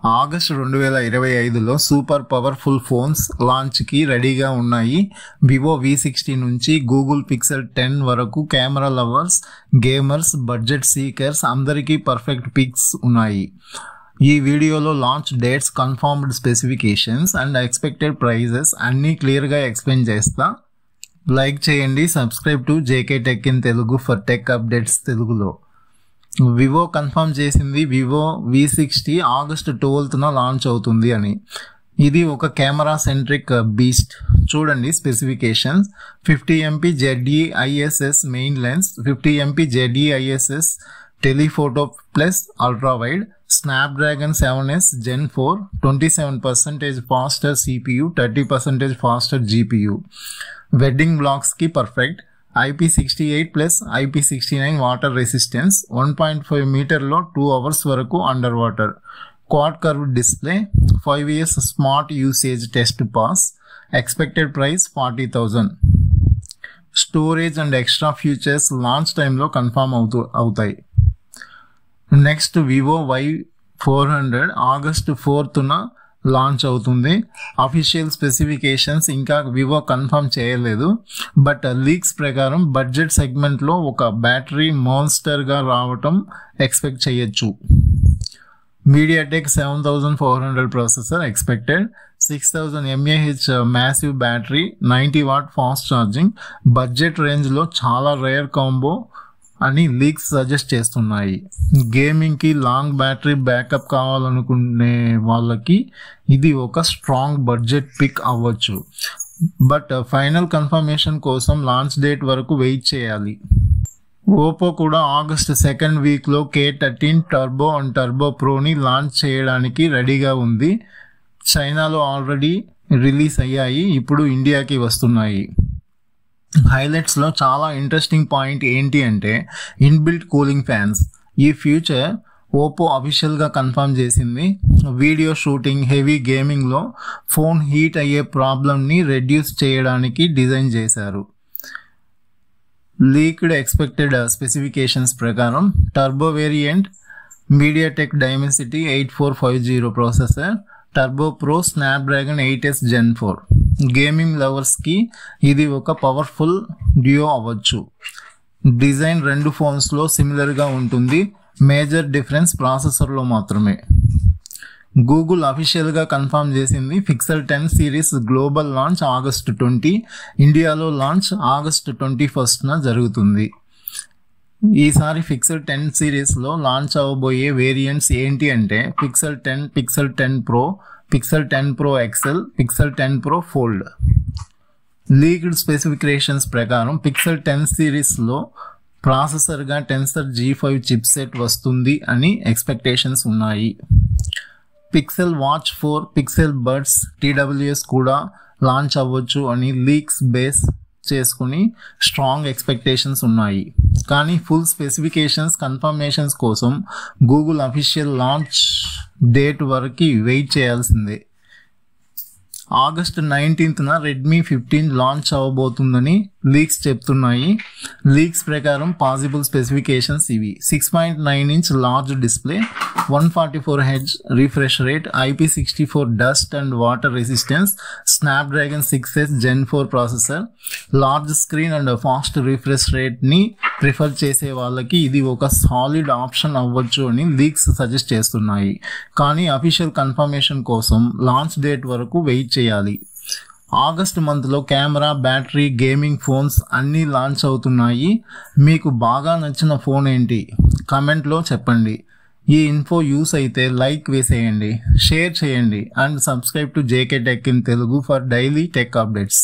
August 2025లో super powerful phones లాంచ్కి రెడీగా ఉన్నాయి. వివో V60 నుంచి గూగుల్ పిక్సెల్ 10 వరకు camera lovers, gamers, budget seekers అందరికీ పర్ఫెక్ట్ పిక్స్ ఉన్నాయి. ఈ వీడియోలో launch dates, confirmed specifications and expected prices అన్నీ క్లియర్గా ఎక్స్ప్లెయిన్ చేస్తా. లైక్ చేయండి, subscribe to JK Tech in Telugu for tech updates తెలుగులో. వివో కన్ఫర్మ్ చేసింది వివో V60 ఆగస్టు 12న లాంచ్ అవుతుంది అని. ఇది ఒక కెమెరా సెంట్రిక్ బీస్ట్. చూడండి specifications: 50MP ZE-ISS main lens, 50MP ZE-ISS telephoto plus ultra wide, Snapdragon 7S Gen 4, 27% faster CPU, 30% faster GPU. Wedding బ్లాక్స్కి perfect. IP68 plus IP69 water resistance, 1.5 మీటర్లో 2 hours వరకు under water. Quad curve display, 5 years smart usage test pass. Expected price 40,000. Storage and extra features launch టైంలో confirm అవుతాయి. Next Vivo Y400 August 4న launch అవుతుంది. Official specifications ఇంకా Vivo confirm చేయలేదు. But leaks ప్రకారం budget సెగ్మెంట్లో ఒక బ్యాటరీ మాన్స్టర్గా రావటం ఎక్స్పెక్ట్ చేయొచ్చు. MediaTek 7400 processor expected. 6000 mAh massive battery, 90 watt fast charging. Budget రేంజ్లో చాలా రేర్ కాంబో అని లీక్స్ సజెస్ట్ చేస్తున్నాయి. గేమింగ్కి లాంగ్ బ్యాటరీ బ్యాకప్ కావాలనుకునే వాళ్ళకి ఇది ఒక స్ట్రాంగ్ బడ్జెట్ పిక్ అవ్వచ్చు. బట్ ఫైనల్ కన్ఫర్మేషన్ కోసం లాంచ్ డేట్ వరకు వెయిట్ చేయాలి. ఓపో కూడా ఆగస్ట్ 2nd వీక్లో K13 టర్బో అండ్ టర్బో ప్రోని లాంచ్ చేయడానికి రెడీగా ఉంది. చైనాలో ఆల్రెడీ రిలీజ్ అయ్యాయి, ఇప్పుడు ఇండియాకి వస్తున్నాయి. హైలైట్స్లో చాలా ఇంట్రెస్టింగ్ పాయింట్ ఏంటి అంటే ఇన్బిల్ట్ కూలింగ్ ఫ్యాన్స్. ఈ ఫ్యూచర్ ఓపో అఫీషియల్గా కన్ఫర్మ్ చేసింది. వీడియో షూటింగ్, హెవీ గేమింగ్లో ఫోన్ హీట్ అయ్యే ప్రాబ్లమ్ని రెడ్యూస్ చేయడానికి డిజైన్ చేశారు. లీక్డ్ ఎక్స్పెక్టెడ్ స్పెసిఫికేషన్స్ ప్రకారం turbo variant MediaTek Dimensity 8450 processor, turbo pro Snapdragon 8S Gen 4. Gaming లవర్స్కి ఇది ఒక పవర్ఫుల్ డ్యూయో అవ్వచ్చు. డిజైన్ రెండు ఫోన్స్లో సిమిలర్గా ఉంటుంది. మేజర్ డిఫరెన్స్ ప్రాసెసర్లో మాత్రమే. గూగుల్ అఫీషియల్గా కన్ఫర్మ్ చేసింది pixel 10 series global launch August 20, ఇండియాలో లాంచ్ ఆగస్టు 21న జరుగుతుంది. ఈసారి పిక్సెల్ 10 సిరీస్లో లాంచ్ అవ్వబోయే వేరియంట్స్ ఏంటి అంటే pixel 10, pixel 10 Pro, pixel 10 Pro XL, pixel 10 Pro Fold. Leaked specifications ప్రకారం పిక్సెల్ 10 సిరీస్లో ప్రాసెసర్గా టెన్సర్ G5 చిప్సెట్ వస్తుంది అని ఎక్స్పెక్టేషన్స్ ఉన్నాయి. Pixel watch 4, Pixel buds TWS కూడా లాంచ్ అవ్వచ్చు అని లీక్స్ బేస్ చేసుకుని స్ట్రాంగ్ ఎక్స్పెక్టేషన్స్ ఉన్నాయి. కానీ ఫుల్ స్పెసిఫికేషన్స్, కన్ఫర్మేషన్స్ కోసం గూగుల్ అఫీషియల్ లాంచ్ డేట్ వరకు వెయిట్ చేయాల్సిందే. ఆగస్టు 19న Redmi 15 లాంచ్ అవ్వబోతుందని లీక్స్ చెప్తున్నాయి. లీక్స్ ప్రకారం పాసిబుల్ స్పెసిఫికేషన్స్ ఇవి: 6.9 inch large display, 144 Hz refresh rate, IP64 dust and water resistance, Snapdragon 6S Gen 4 processor. Large screen and fast refresh రేట్ని prefer చేసే వాళ్ళకి ఇది ఒక సాలిడ్ ఆప్షన్ అవ్వచ్చు అని లీక్స్ సజెస్ట్ చేస్తున్నాయి. కానీ అఫీషియల్ కన్ఫర్మేషన్ కోసం లాంచ్ డేట్ వరకు వెయిట్ చేయాలి. ఆగస్ట్ మంత్లో కెమెరా, బ్యాటరీ, గేమింగ్ ఫోన్స్ అన్నీ లాంచ్ అవుతున్నాయి. మీకు బాగా నచ్చిన ఫోన్ ఏంటి కామెంట్లో చెప్పండి. ఈ ఇన్ఫో యూస్ అయితే లైక్ వేసేయండి, షేర్ చేయండి and subscribe to JK Tech in Telugu for daily tech updates.